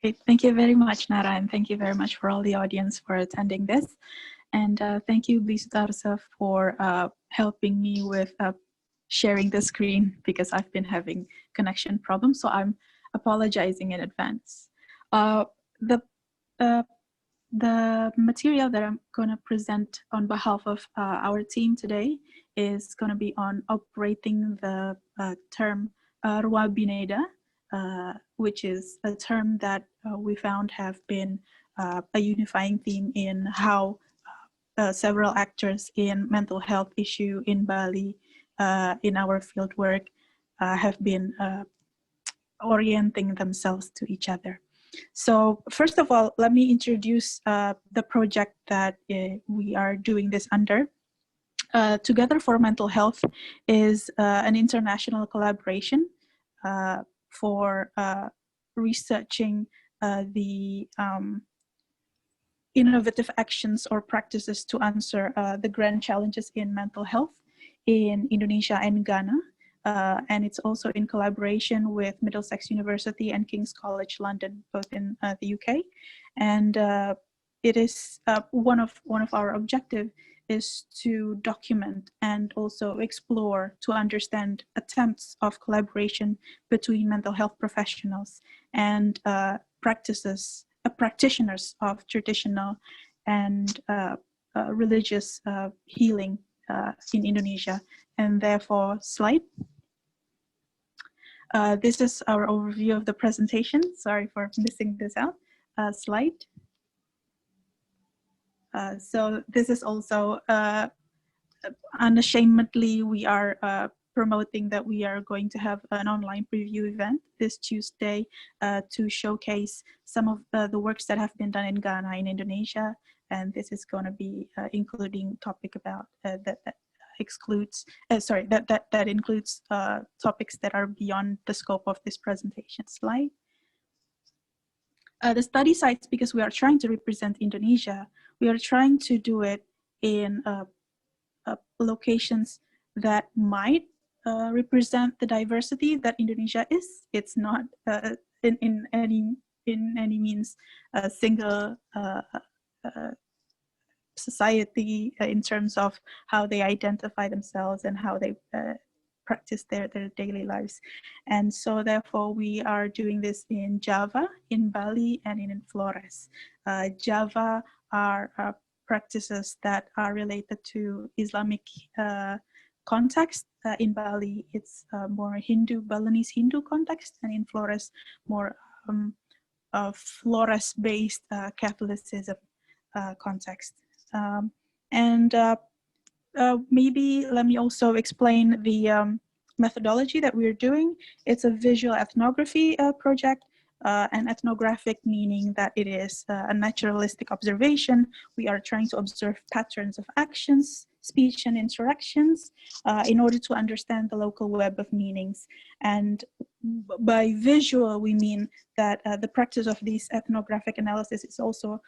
Okay, thank you very much, Nara, and thank you very much for all the audience for attending this. And thank you, Blistarsa, for helping me with sharing the screen because I've been having connection problems, so I'm apologizing in advance. The material that I'm going to present on behalf of our team today is going to be on operating the term Rwa Bhineda, which is a term that we found have been a unifying theme in how several actors in mental health issue in Bali, in our fieldwork, have been orienting themselves to each other. So first of all, let me introduce the project that we are doing this under. Together for Mental Health is an international collaboration for researching the innovative actions or practices to answer the grand challenges in mental health in Indonesia and Ghana. And it's also in collaboration with Middlesex University and King's College London, both in the UK. And it is one of our objectives is to document and also explore to understand attempts of collaboration between mental health professionals and practitioners of traditional and religious healing in Indonesia. And therefore, slide. This is our overview of the presentation. Sorry for missing this out. Slide. So this is also unashamedly, we are promoting that we are going to have an online preview event this Tuesday to showcase some of the works that have been done in Ghana, in Indonesia, and this is going to be including topic about that includes topics that are beyond the scope of this presentation. Slide. The study sites, because we are trying to represent Indonesia, we are trying to do it in locations that might represent the diversity that Indonesia is. It's not in any means a single society in terms of how they identify themselves and how they practice their daily lives. And so therefore we are doing this in Java, in Bali, and in Flores. Java are practices that are related to Islamic context. In Bali, it's more Hindu, Balinese Hindu context, and in Flores, more Flores-based Catholicism context. Maybe let me also explain the methodology that we're doing. It's a visual ethnography project, and ethnographic meaning that it is a naturalistic observation. We are trying to observe patterns of actions, speech, and interactions in order to understand the local web of meanings. And by visual, we mean that the practice of this ethnographic analysis is also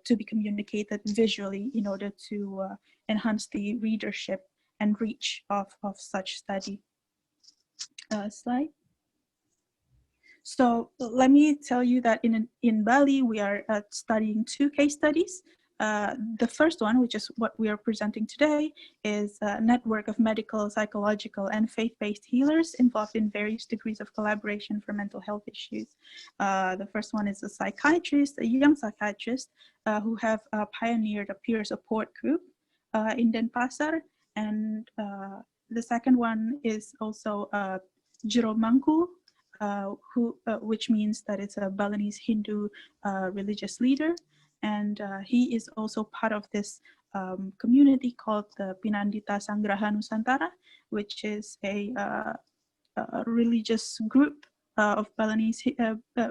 to be communicated visually in order to enhance the readership and reach of such study. Slide. So let me tell you that in Bali, we are studying 2 case studies. The first one, which is what we are presenting today, is a network of medical, psychological, and faith-based healers involved in various degrees of collaboration for mental health issues. The first one is a psychiatrist, a young psychiatrist, who have pioneered a peer support group in Denpasar. And the second one is also Jero Mangku, which means that it's a Balinese Hindu religious leader. And he is also part of this community called the Pinandita Sanggraha Nusantara, which is a religious group of Balinese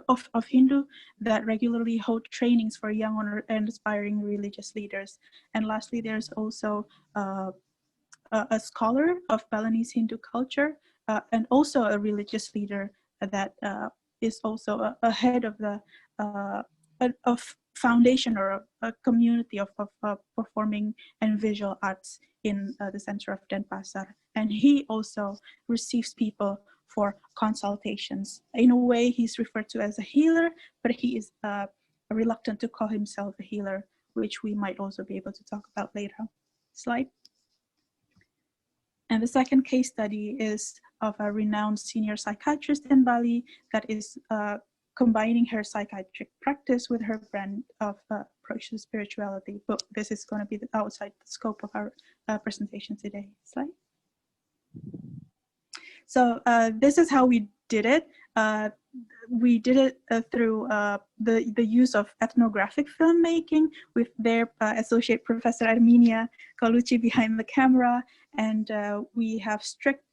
of Hindu that regularly hold trainings for young and aspiring religious leaders. And lastly, there's also a scholar of Balinese Hindu culture and also a religious leader that is also a head of the foundation or a community of performing and visual arts in the center of Denpasar. And he also receives people for consultations. In a way, he's referred to as a healer, but he is reluctant to call himself a healer, which we might also be able to talk about later. Slide. And the second case study is of a renowned senior psychiatrist in Bali that is combining her psychiatric practice with her brand of approach to spirituality. But this is going to be outside the scope of our presentation today. Slide. So this is how we did it. We did it through the use of ethnographic filmmaking with their associate professor Erminia, Colucci behind the camera, and we have strict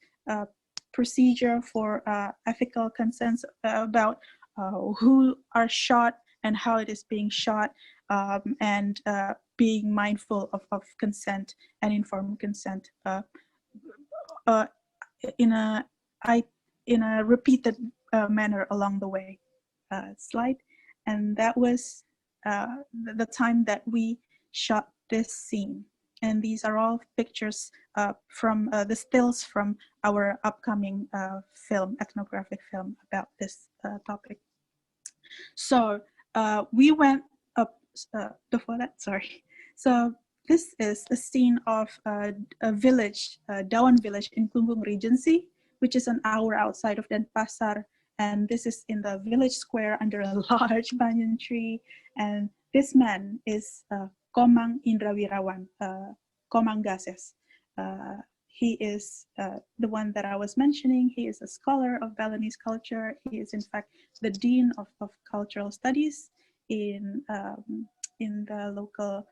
procedure for ethical consents about who are shot and how it is being shot, and being mindful of consent and informed consent in a repeated manner along the way. Slide. And that was the time that we shot this scene. And these are all pictures from the stills from our upcoming film, ethnographic film about this topic. So we went up, before that, sorry. So this is a scene of a village, Dawan village in Klungkung Regency, which is an hour outside of Denpasar. And this is in the village square under a large banyan tree. And this man is Komang Indrawirawan, Komang Gases. He is the one that I was mentioning. He is a scholar of Balinese culture. He is in fact the Dean of Cultural Studies in the local,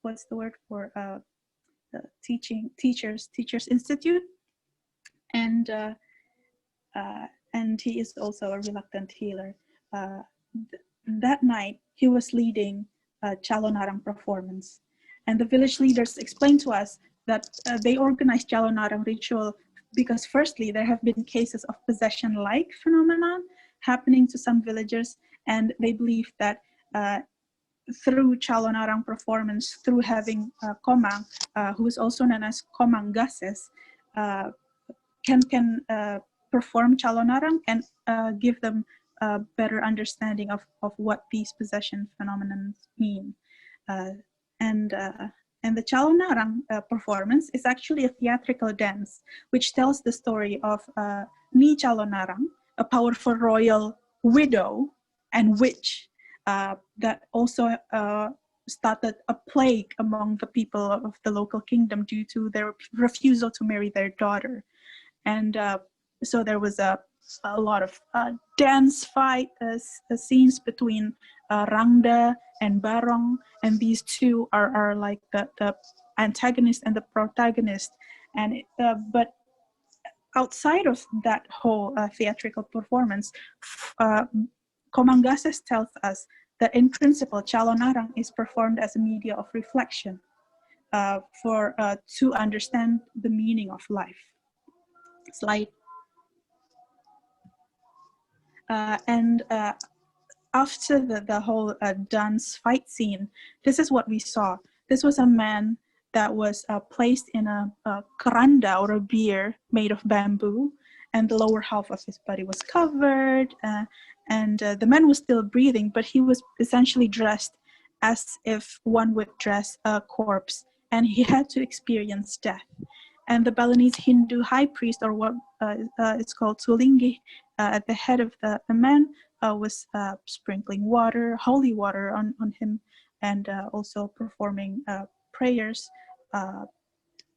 what's the word for Teachers Institute. And he is also a reluctant healer. That night, he was leading a Calonarang performance. And the village leaders explained to us that they organized Calonarang ritual because firstly, there have been cases of possession-like phenomenon happening to some villagers, and they believe that through Calonarang performance, through having Komang, who is also known as Komang Gases, can perform Calonarang and give them a better understanding of what these possession phenomena mean. And the Calonarang performance is actually a theatrical dance, which tells the story of Ni Calonarang, a powerful royal widow and witch that also started a plague among the people of the local kingdom due to their refusal to marry their daughter. And so there was a lot of dance fight scenes between Rangda and Barong, and these two are like the antagonist and the protagonist. And but outside of that whole theatrical performance, Komangases tells us that in principle, Calonarang is performed as a media of reflection to understand the meaning of life. Slide. After the whole dance fight scene, this is what we saw. This was a man that was placed in a keranda or a bier made of bamboo, and the lower half of his body was covered, and the man was still breathing, but he was essentially dressed as if one would dress a corpse, and he had to experience death. And the Balinese Hindu high priest, or what it's called Tulinggi, at the head of the man was sprinkling water, holy water on him, and also performing prayers,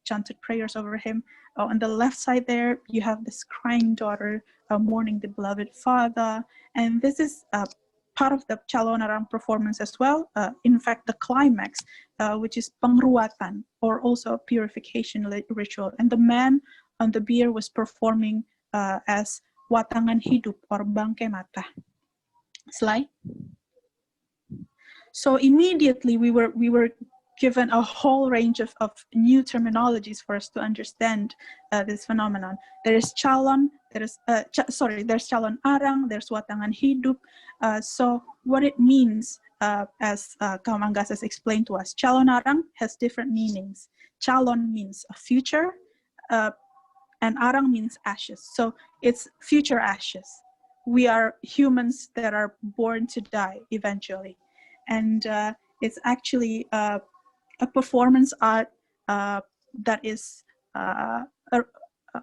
chanted prayers over him. On the left side there, you have this crying daughter mourning the beloved father. And this is part of the Calonarang performance as well. In fact, the climax, which is pangruatan, or also a purification ritual. And the man on the bier was performing as watangan hidup, or bangke mata. Slide. So immediately we were given a whole range of new terminologies for us to understand this phenomenon. There is calon, there's calon arang, there's watangan hidup. So what it means, as Kamangas has explained to us, calon arang has different meanings. Calon means a future, and arang means ashes. So it's future ashes. We are humans that are born to die eventually. And it's actually a performance art that is a,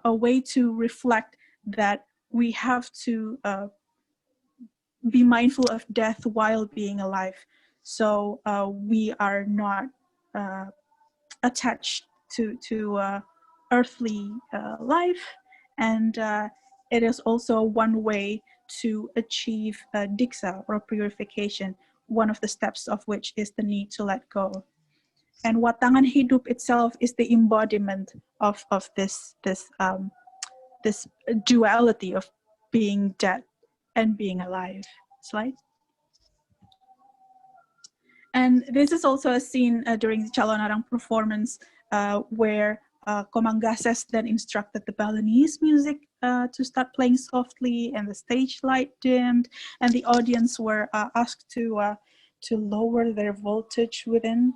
a way to reflect that we have to be mindful of death while being alive. So we are not attached to earthly life, and it is also one way to achieve diksha or purification, one of the steps of which is the need to let go. And watangan hidup itself is the embodiment of this duality of being dead and being alive. Slide. And this is also a scene during the Calon-Arang performance where Komangases then instructed the Balinese music to start playing softly, and the stage light dimmed, and the audience were asked to lower their voltage within,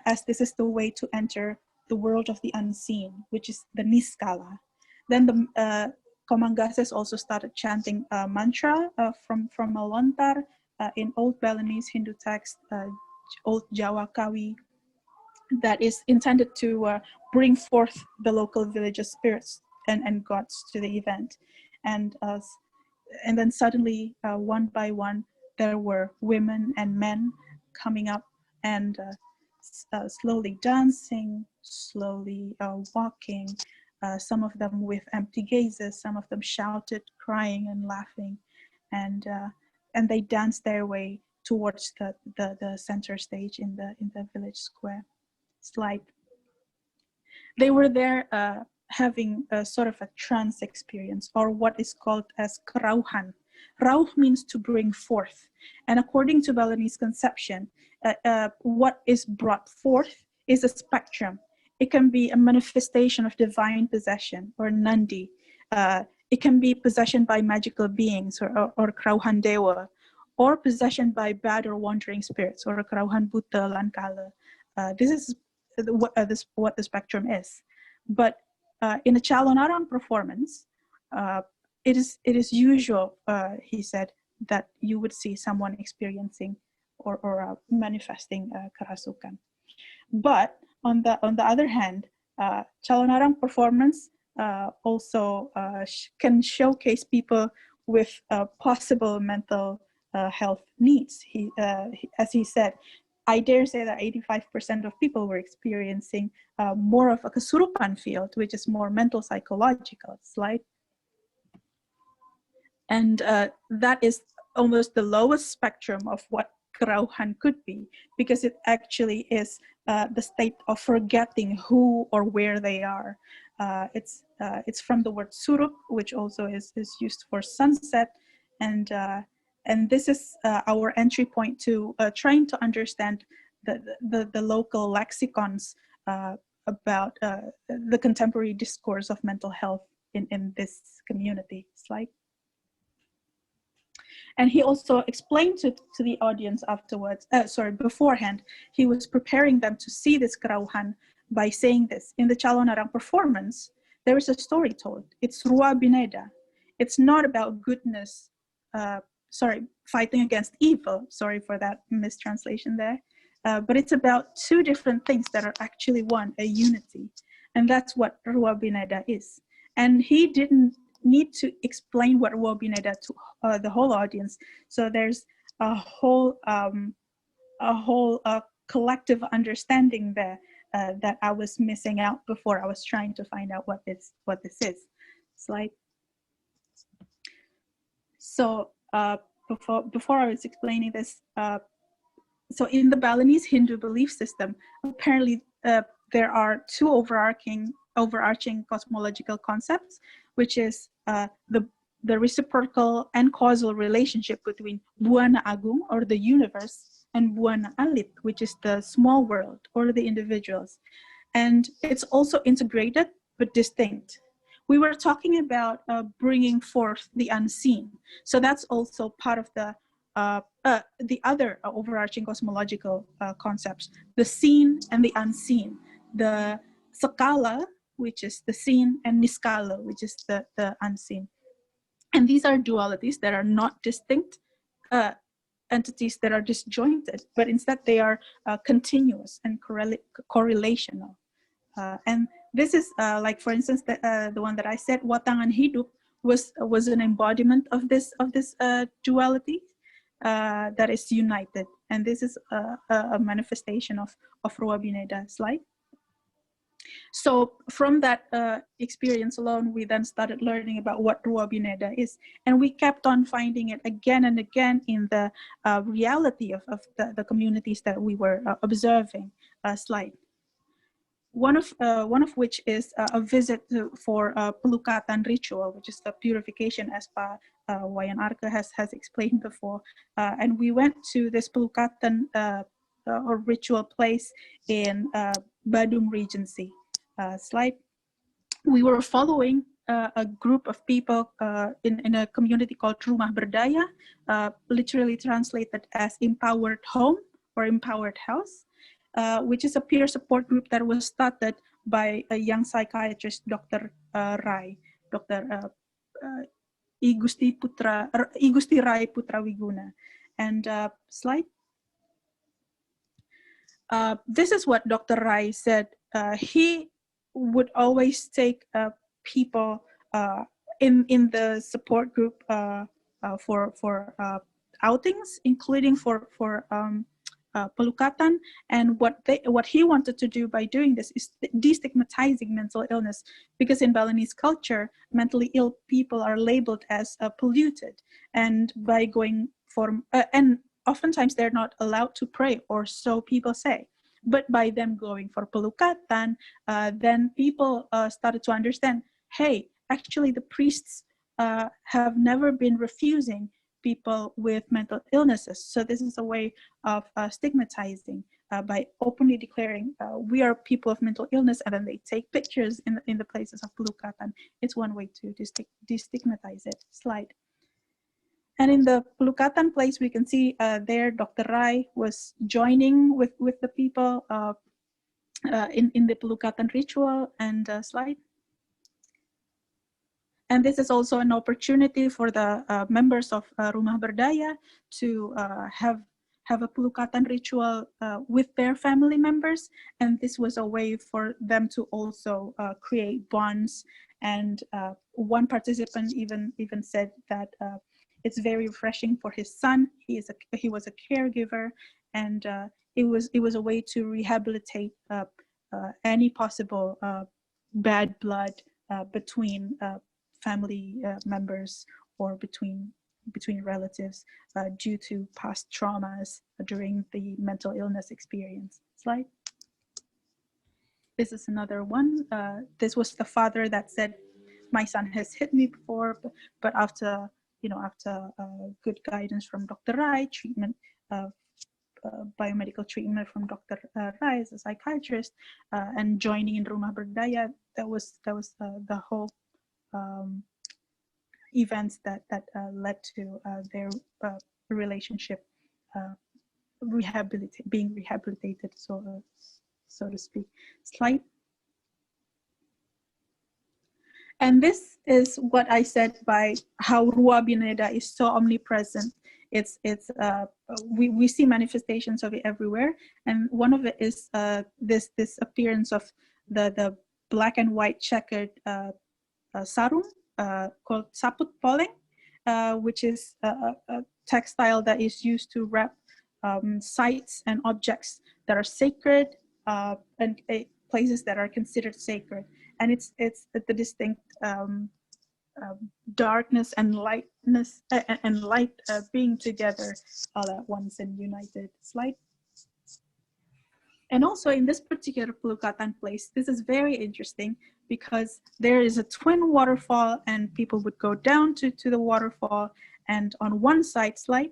as this is the way to enter the world of the unseen, which is the Niskala. Then the Komangases also started chanting mantra from a lontar in Old Balinese Hindu text, Old Jawa Kawi, that is intended to bring forth the local villages' spirits and gods to the event. And then suddenly, one by one, there were women and men coming up and slowly dancing, slowly walking, some of them with empty gazes, some of them shouted, crying and laughing, and they danced their way towards the center stage in the village square. Slide. They were there having a sort of a trance experience, or what is called as kerauhan. Rauh means to bring forth, and according to Balinese conception, what is brought forth is a spectrum. It can be a manifestation of divine possession or nandi. It can be possession by magical beings or kerauhan dewa, or possession by bad or wandering spirits or kerauhan buta lankala. This is what the spectrum is. But in a Calon-Arang performance, it is usual, he said, that you would see someone experiencing or manifesting kerasukan. But on the other hand, Calon-Arang performance also can showcase people with possible mental health needs. As he said, I dare say that 85% of people were experiencing more of a kesurupan field, which is more mental psychological. Slide. And that is almost the lowest spectrum of what kerauhan could be, because it actually is the state of forgetting who or where they are. It's from the word surup, which also is used for sunset, and this is our entry point to trying to understand the local lexicons about the contemporary discourse of mental health in this community. Slide. And he also explained to the audience afterwards, beforehand, he was preparing them to see this kerauhan by saying this. In the Calon-Arang performance, there is a story told. It's Rwa Bhineda. It's not about goodness, fighting against evil. Sorry for that mistranslation there. But it's about two different things that are actually one, a unity. And that's what Rwa Bhineda is. And he didn't need to explain what Rwa Bhineda to the whole audience. So there's a whole collective understanding there that I was missing out before I was trying to find out what this is. Slide. So before I was explaining this, so in the Balinese Hindu belief system, apparently there are two overarching cosmological concepts, which is the reciprocal and causal relationship between Buana Agung, or the universe, and Buana Alit, which is the small world, or the individuals. And it's also integrated but distinct. We were talking about bringing forth the unseen. So that's also part of the other overarching cosmological concepts, the seen and the unseen. The Sakala, which is the seen, and Niskala, which is the unseen. And these are dualities that are not distinct entities that are disjointed, but instead they are continuous and correlational. And this is like, for instance, the one that I said, Watangan Hidup, was an embodiment of this duality that is united. And this is a manifestation of Rwa Bhineda. Slide. So from that experience alone, we then started learning about what Rwa Bhineda is. And we kept on finding it again and again in the reality of the communities that we were observing. Slide. One of which is a visit for Pelukatan ritual, which is the purification, as Wayan Arka has explained before. And we went to this Pelukatan or ritual place in Badung Regency. Slide. We were following a group of people in a community called Rumah Berdaya, literally translated as empowered home or empowered house, which is a peer support group that was started by a young psychiatrist, Dr. Rai, Dr. Igusti Rai Putra Wiguna. And slide. This is what Dr. Rai said. He would always take people in the support group for outings, including for Pelukatan. And what he wanted to do by doing this is destigmatizing mental illness, because in Balinese culture, mentally ill people are labeled as polluted, and by going for and oftentimes they're not allowed to pray, or so people say. But by them going for Pelukatan, then people started to understand, hey, actually the priests have never been refusing people with mental illnesses. So this is a way of stigmatizing by openly declaring we are people of mental illness, and then they take pictures in the places of Pelukatan. It's one way to destigmatize it. Slide. And in the Pelukatan place, we can see there Dr. Rai was joining with the people in the Pelukatan ritual. And slide. And this is also an opportunity for the members of Rumah Berdaya to have a Pelukatan ritual with their family members. And this was a way for them to also create bonds. And one participant even said that it's very refreshing for his son. He was a caregiver, and it was a way to rehabilitate any possible bad blood between family members or between relatives due to past traumas during the mental illness experience. Slide. This is another one. This was the father that said, my son has hit me before, but after good guidance from Dr. Rai, treatment, biomedical treatment from Dr. Rai as a psychiatrist, and joining in Rumah Berdaya, that was the whole events that led to their relationship being rehabilitated, so to speak. Slide. And this is what I said by how Rwa Bhineda is so omnipresent. We see manifestations of it everywhere, and one of it is this appearance of the black and white checkered sarung called saput poleng, which is a textile that is used to wrap sites and objects that are sacred and places that are considered sacred. And it's the distinct darkness and lightness and light being together all at once and united. Slide. And also in this particular Pelukatan place, this is very interesting because there is a twin waterfall and people would go down to the waterfall, and on one side, slide,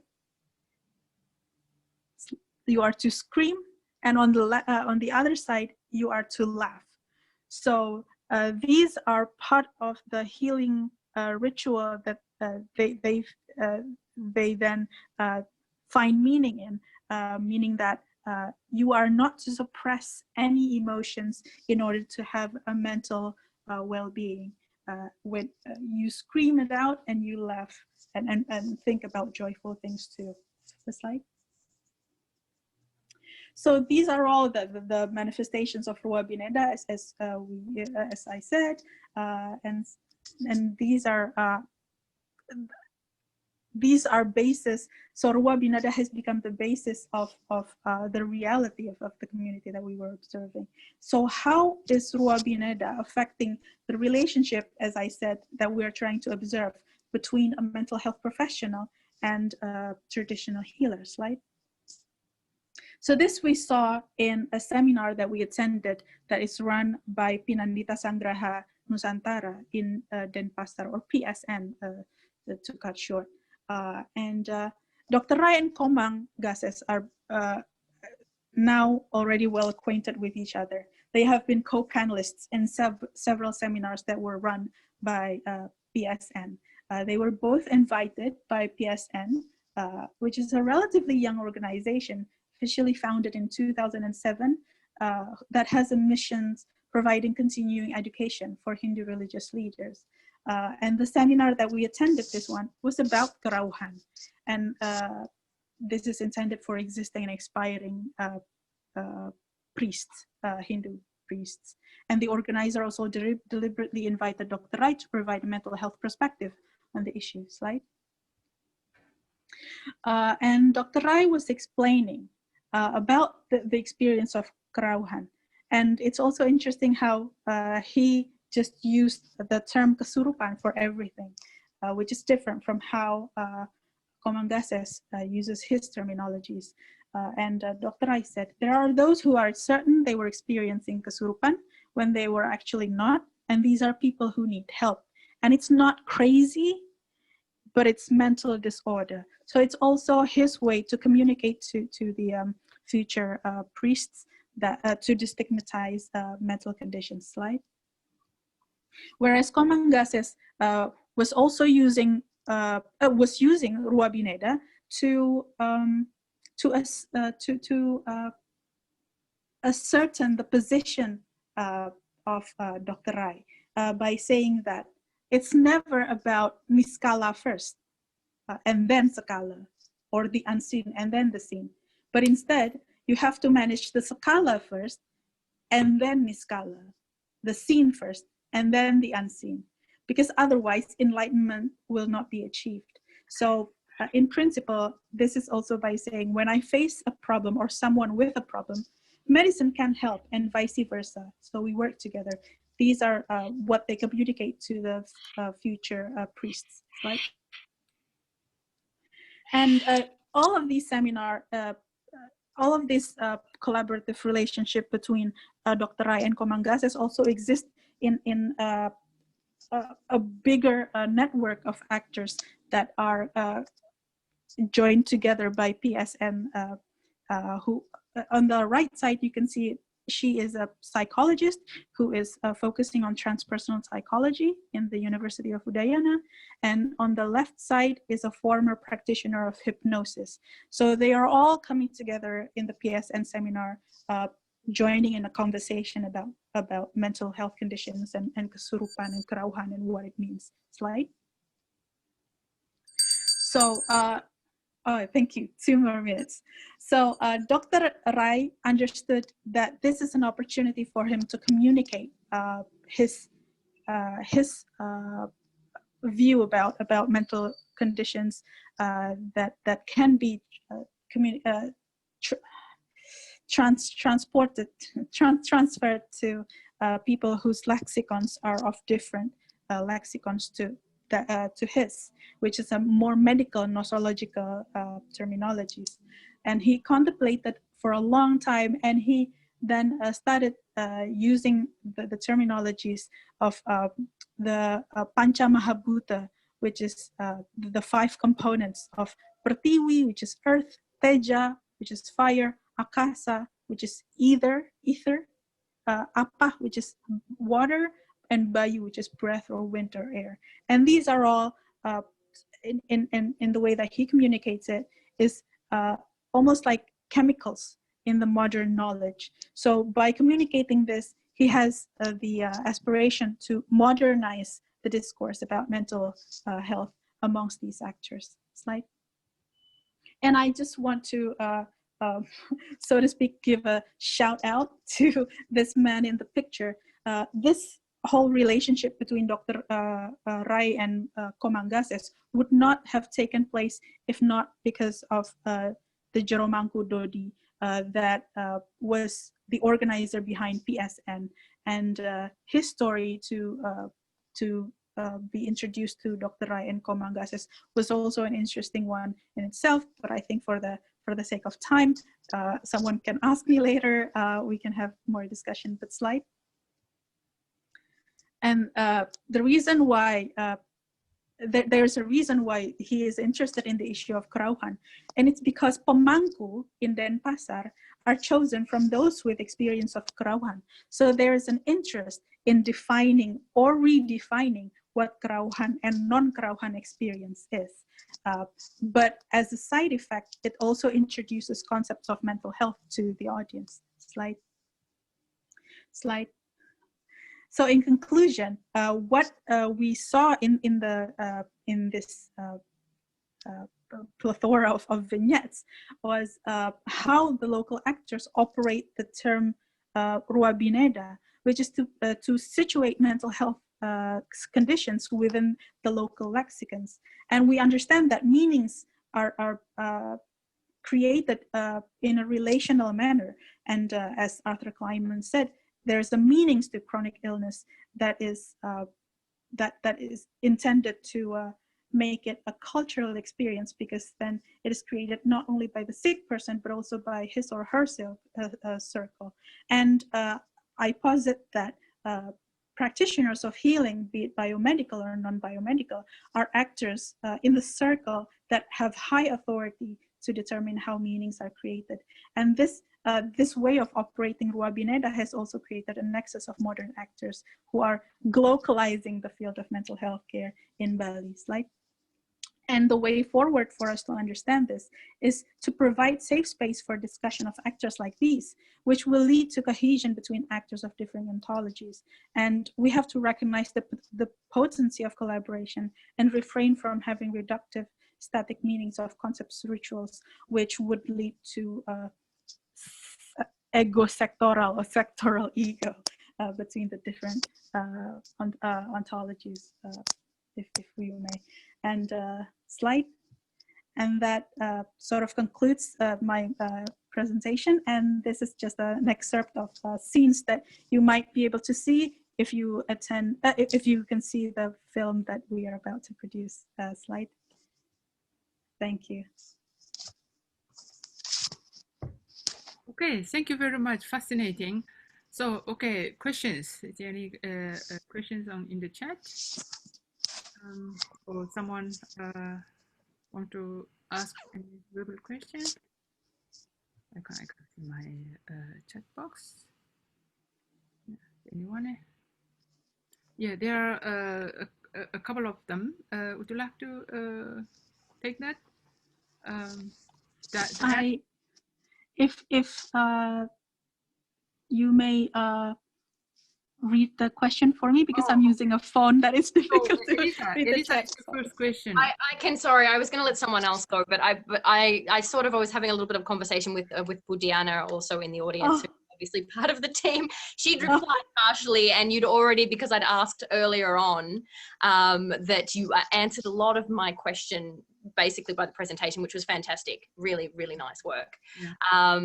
you are to scream, and on the other side, you are to laugh. So these are part of the healing ritual that they then find meaning in, meaning that you are not to suppress any emotions in order to have a mental well-being. When you scream it out and you laugh and think about joyful things too. The slide. So these are all the manifestations of Rwa Bhineda, as I said, and these are basis. So Rwa Bhineda has become the basis of the reality of the community that we were observing. So how is Rwa Bhineda affecting the relationship, as I said, that we are trying to observe between a mental health professional and a traditional healer? Slide. So this we saw in a seminar that we attended that is run by Pinandita Sangraha Nusantara in Denpasar, or PSN to cut short. Dr. Rai and Komang Gases are now already well acquainted with each other. They have been co-panelists in several seminars that were run by PSN. They were both invited by PSN, which is a relatively young organization, officially founded in 2007, that has a mission providing continuing education for Hindu religious leaders. And the seminar that we attended, this one, was about Kerauhan. And this is intended for existing and expiring priests, Hindu priests. And the organizer also deliberately invited Dr. Rai to provide a mental health perspective on the issue. Slide. And Dr. Rai was explaining about the experience of Kerauhan. And it's also interesting how he just used the term kesurupan for everything, which is different from how Komangases uses his terminologies. Dr. Rai said, there are those who are certain they were experiencing kesurupan when they were actually not, and these are people who need help. And it's not crazy, but it's mental disorder. So it's also his way to communicate to the future priests that to destigmatize mental conditions. Slide. Whereas Komangases was also using Rwa Bhineda to ascertain the position of Dr. Rai by saying that it's never about niskala first and then sakala, or the unseen and then the seen, but instead you have to manage the sakala first and then niskala, the seen first and then the unseen, because otherwise enlightenment will not be achieved. So in principle, this is also by saying, when I face a problem or someone with a problem, medicine can help and vice versa. So we work together. These are what they communicate to the future priests, right? And all of these seminar, all of this collaborative relationship between Dr. Rai and Komangases also exist in a bigger network of actors that are joined together by PSN, who on the right side, you can see she is a psychologist who is focusing on transpersonal psychology in the University of Udayana. And on the left side is a former practitioner of hypnosis. So they are all coming together in the PSN seminar, joining in a conversation about mental health conditions and kesurupan and kerauhan and what it means. Slide. So, oh, thank you. 2 more minutes. So Dr. Rai understood that this is an opportunity for him to communicate his view about mental conditions that can be transferred to people whose lexicons are of different lexicons to his, which is a more medical nosological terminologies. And he contemplated for a long time, and he then started using the terminologies of the Pancha Mahabhuta, which is the 5 components of Prativi, which is earth, Teja, which is fire, Akasa, which is ether, Apa, which is water, and Bayu, which is breath or wind or air. And these are all, in the way that he communicates it, is almost like chemicals in the modern knowledge. So by communicating this, he has the aspiration to modernize the discourse about mental health amongst these actors. Slide. And I just want to, so to speak, give a shout out to this man in the picture. This whole relationship between Dr. Rai and Komangases would not have taken place if not because of the Jeromangku Dodi that was the organizer behind PSN, and his story to be introduced to Dr. Rai and Komangases was also an interesting one in itself. But I think for the sake of time, someone can ask me later. We can have more discussion. But slide. And the reason why there's a reason why he is interested in the issue of kerauhan, and it's because pemangku in Denpasar are chosen from those with experience of kerauhan. So there's an interest in defining or redefining what kerauhan and non-kerauhan experience is. But as a side effect, it also introduces concepts of mental health to the audience. Slide. Slide. So in conclusion, what we saw in this plethora of vignettes was how the local actors operate the term Rwa Bhineda, which is to situate mental health conditions within the local lexicons. And we understand that meanings are created in a relational manner. And as Arthur Kleinman said, there's a meanings to chronic illness that is intended to make it a cultural experience, because then it is created not only by the sick person but also by his or her circle. And I posit that practitioners of healing, be it biomedical or non-biomedical, are actors in the circle that have high authority to determine how meanings are created. And this way of operating Rwa Bhineda has also created a nexus of modern actors who are globalizing the field of mental health care in Bali. Slide. And the way forward for us to understand this is to provide safe space for discussion of actors like these, which will lead to cohesion between actors of different ontologies. And we have to recognize the potency of collaboration and refrain from having reductive, static meanings of concepts, rituals, which would lead to ego-sectoral or sectoral ego between the different ontologies, if we may. And slide. And that sort of concludes my presentation. And this is just an excerpt of scenes that you might be able to see if you attend, if you can see the film that we are about to produce. Slide. Thank you. Okay, thank you very much. Fascinating. So, okay, questions. Is there any questions in the chat? Or someone want to ask any verbal question? I can see my chat box. Anyone? Yeah, there are a couple of them. Would you like to take that? If you may read the question for me, because I'm using a phone that is difficult to read the text. First question. I can, sorry, I was going to let someone else go, but I sort of, I was having a little bit of conversation with Budiana also in the audience, who's obviously part of the team. She'd replied partially, and you'd already, because I'd asked earlier on that you answered a lot of my question basically by the presentation, which was fantastic. Really, really nice work. Yeah.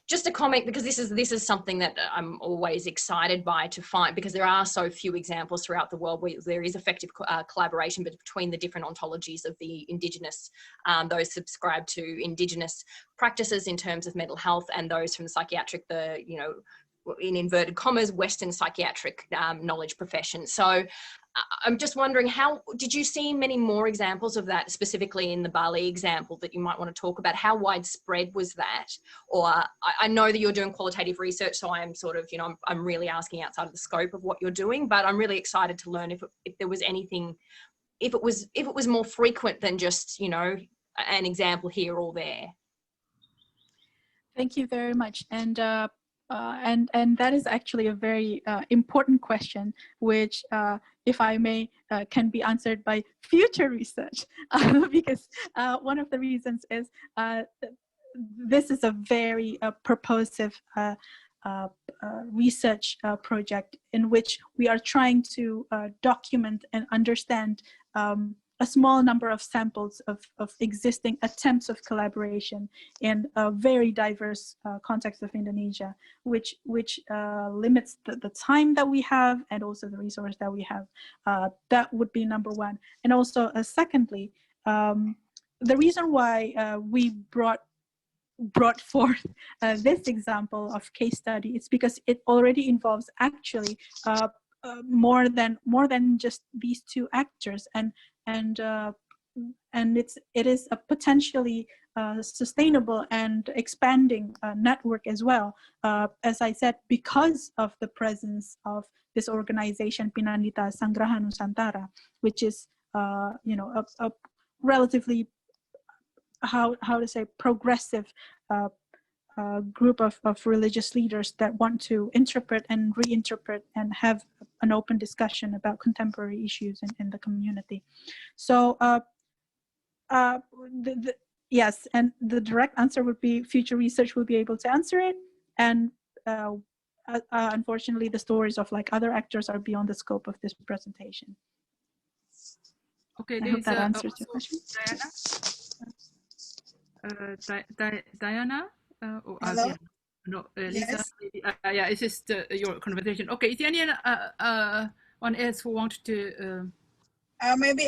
Just a comment, because this is something that I'm always excited by to find, because there are so few examples throughout the world where there is effective collaboration between the different ontologies of the Indigenous, those subscribe to Indigenous practices in terms of mental health, and those from the psychiatric, in inverted commas, Western psychiatric knowledge profession. So I'm just wondering, how did you see many more examples of that, specifically in the Bali example that you might want to talk about? How widespread was that? Or I know that you're doing qualitative research, so I'm sort of, I'm really asking outside of the scope of what you're doing, but I'm really excited to learn if there was anything, if it was more frequent than just, an example here or there. Thank you very much. And that is actually a very important question, which, if I may, can be answered by future research, because one of the reasons is this is a very purposive research project in which we are trying to document and understand a small number of samples of existing attempts of collaboration in a very diverse context of Indonesia, which limits the time that we have and also the resource that we have. That would be number one. And also, secondly, the reason why we brought forth this example of case study is because it already involves actually more than just these two actors, and it is a potentially sustainable and expanding network as well, as I said, because of the presence of this organization Pinandita Sanggraha Nusantara, which is a relatively, how to say, progressive group of religious leaders that want to interpret and reinterpret and have an open discussion about contemporary issues in the community. So yes, and the direct answer would be future research will be able to answer it, and unfortunately the stories of like other actors are beyond the scope of this presentation. Okay, I hope that answers your question. Diana? Hello? No, Lisa. Yes. Yeah, it's just your conversation. Okay, is there anyone else who wants to? Maybe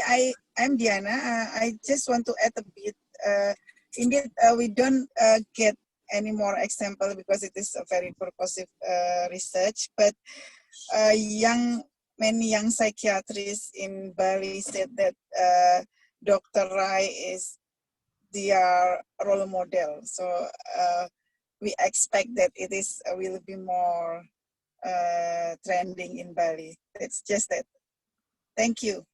I'm Diana. I just want to add a bit. Indeed, we don't get any more example because it is a very purposive research. But many young psychiatrists in Bali said that Dr. Rai is their role model. So we expect that it will be more trending in Bali. It's just that. Thank you.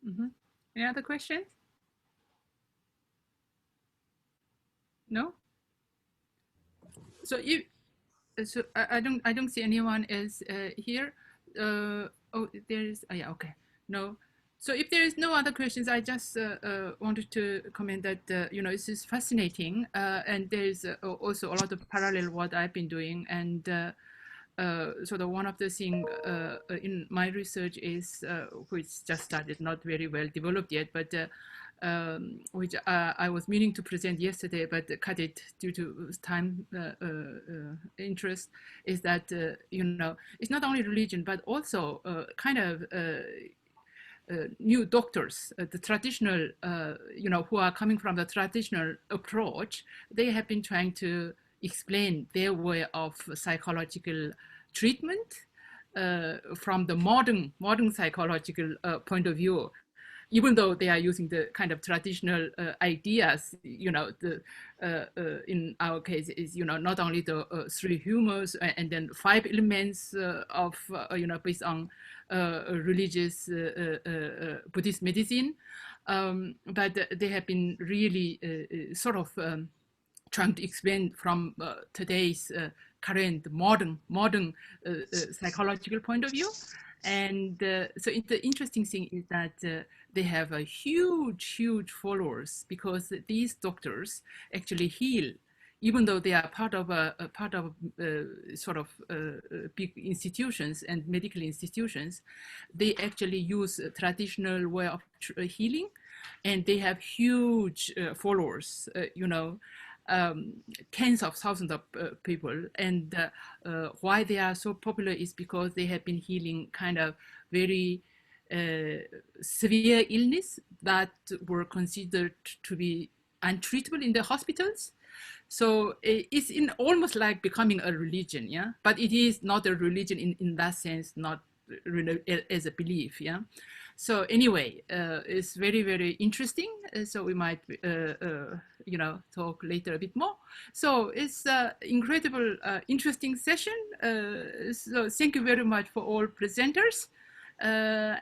Mm-hmm. Any other questions? No. So I don't see anyone else here. Oh, there is. Yeah. Okay. No. So if there is no other questions, I just wanted to comment that this is fascinating, and there is also a lot of parallel what I've been doing, and sort of one of the things in my research is which just started, not very well developed yet, but which I was meaning to present yesterday, but cut it due to time interest, is that it's not only religion but also kind of new doctors, the traditional, who are coming from the traditional approach. They have been trying to explain their way of psychological treatment from the modern psychological point of view, even though they are using the kind of traditional ideas. In our case is not only the three humors and then 5 elements of based on religious Buddhist medicine, but they have been really sort of trying to explain from today's current modern psychological point of view. And so the interesting thing is that they have a huge followers, because these doctors actually heal, even though they are part of big institutions and medical institutions. They actually use a traditional way of healing, and they have huge followers, tens of thousands of people. And why they are so popular is because they have been healing kind of very severe illness that were considered to be untreatable in the hospitals. So it's almost like becoming a religion, yeah. But it is not a religion in that sense, not really as a belief, yeah. So anyway, it's very, very interesting. So we might, talk later a bit more. So it's an incredible, interesting session. So thank you very much for all presenters. And